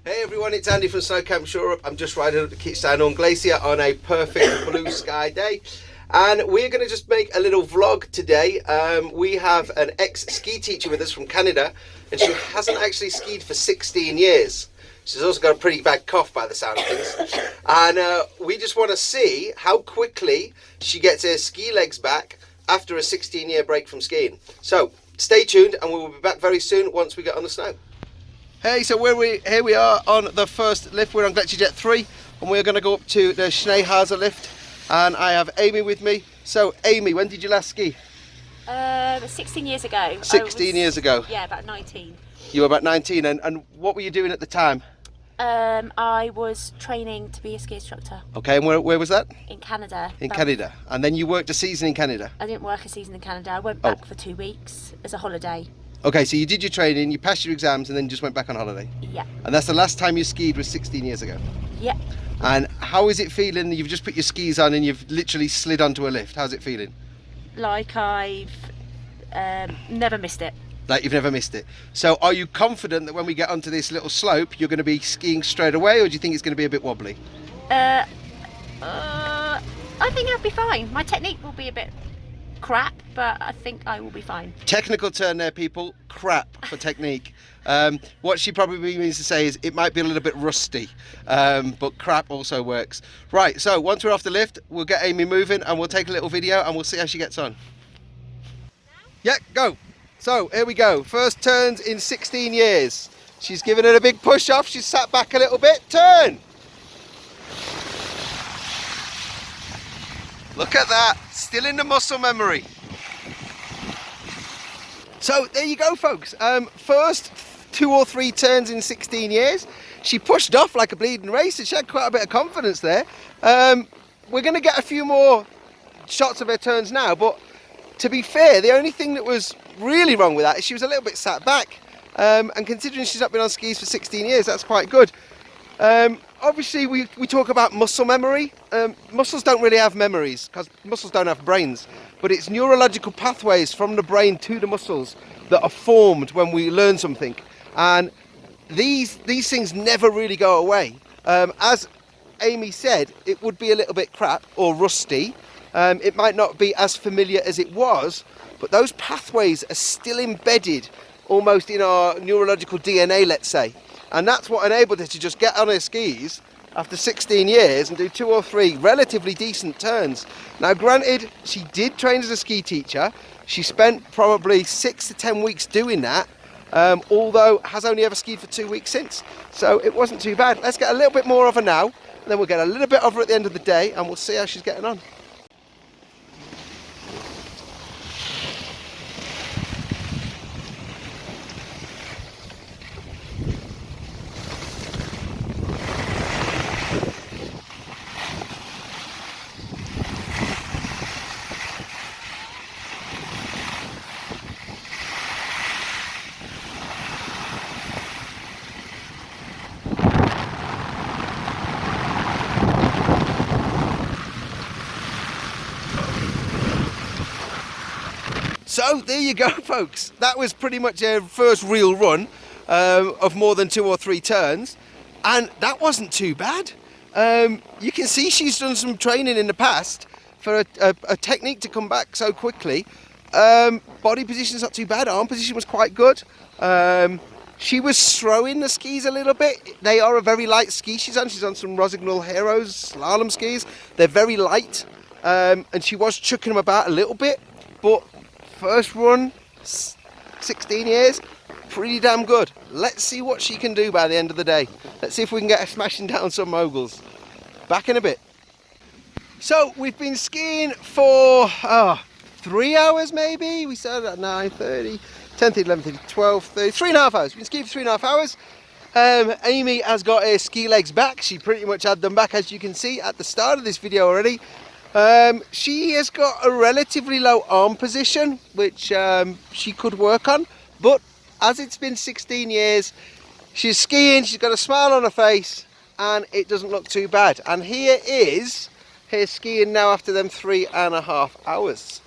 Hey everyone, it's Andy from Snow Camp Shore. I'm just riding up the Kitstein Glacier on a perfect blue sky day. And we're going to just make a little vlog today. We have an ex-ski teacher with us from Canada, and she hasn't actually skied for 16 years. She's also got a pretty bad cough by the sound of things. And we just want to see how quickly she gets her ski legs back after a 16-year break from skiing. So stay tuned and we will be back very soon once we get on the snow. Hey, so here we are on the first lift. We're on GletscherJet 3 and we're going to go up to the Schneehase lift, and I have Aimee with me. So Aimee, when did you last ski? 16 years ago. 16 years ago? Yeah, about 19. You were about 19, and what were you doing at the time? I was training to be a ski instructor. Okay, and where was that? In Canada. In Canada. And then you worked a season in Canada? I didn't work a season in Canada. I went back for 2 weeks as a holiday. Okay, so you did your training, you passed your exams, and then just went back on holiday? Yeah. And that's the last time you skied was 16 years ago? Yeah. And how is it feeling? You've just put your skis on and you've literally slid onto a lift. How's it feeling? Like I've never missed it. Like you've never missed it. So are you confident that when we get onto this little slope, you're going to be skiing straight away, or do you think it's going to be a bit wobbly? I think I'll be fine. My technique will be a bit crap, but I think I will be fine. Technical term there, people. Crap for technique. What she probably means to say is it might be a little bit rusty, but crap also works. Right, so once we're off the lift, we'll get Aimee moving and we'll take a little video and we'll see how she gets on. Yeah, go. So here we go. First turns in 16 years. She's given it a big push off. She's sat back a little bit. Turn. Look at that. Still in the muscle memory. So there you go, folks. First 2 or 3 turns in 16 years. She pushed off like a bleeding racer. She had quite a bit of confidence there. We're going to get a few more shots of her turns now, but to be fair, the only thing that was really wrong with that is she was a little bit sat back. And considering she's not been on skis for 16 years, that's quite good. Obviously, we talk about muscle memory. Muscles don't really have memories because muscles don't have brains, but it's neurological pathways from the brain to the muscles that are formed when we learn something. And these things never really go away. As Aimee said, it would be a little bit crap or rusty. It might not be as familiar as it was, but those pathways are still embedded almost in our neurological DNA, let's say. And that's what enabled her to just get on her skis after 16 years and do 2 or 3 relatively decent turns. Now granted, she did train as a ski teacher. She spent probably 6 to 10 weeks doing that, although has only ever skied for 2 weeks since. So it wasn't too bad. Let's get a little bit more of her now, and then we'll get a little bit of her at the end of the day and we'll see how she's getting on. So there you go, folks. That was pretty much her first real run of more than 2 or 3 turns, and that wasn't too bad. You can see she's done some training in the past for a technique to come back so quickly. Body position's not too bad. Arm position was quite good. She was throwing the skis a little bit. They are a very light ski she's on. She's on some Rossignol Heroes slalom skis. They're very light, and she was chucking them about a little bit, but first run, 16 years, pretty damn good. Let's see what she can do by the end of the day. Let's see if we can get her smashing down some moguls. Back in a bit. So we've been skiing for 3 hours maybe. We started at 9:30, 10:30, 11:30, 12:30, 3.5 hours. We've been skiing for 3.5 hours. Aimee has got her ski legs back. She pretty much had them back, as you can see at the start of this video already. She has got a relatively low arm position, which she could work on, but as it's been 16 years, she's skiing, she's got a smile on her face, and it doesn't look too bad. And here is her skiing now after them 3.5 hours.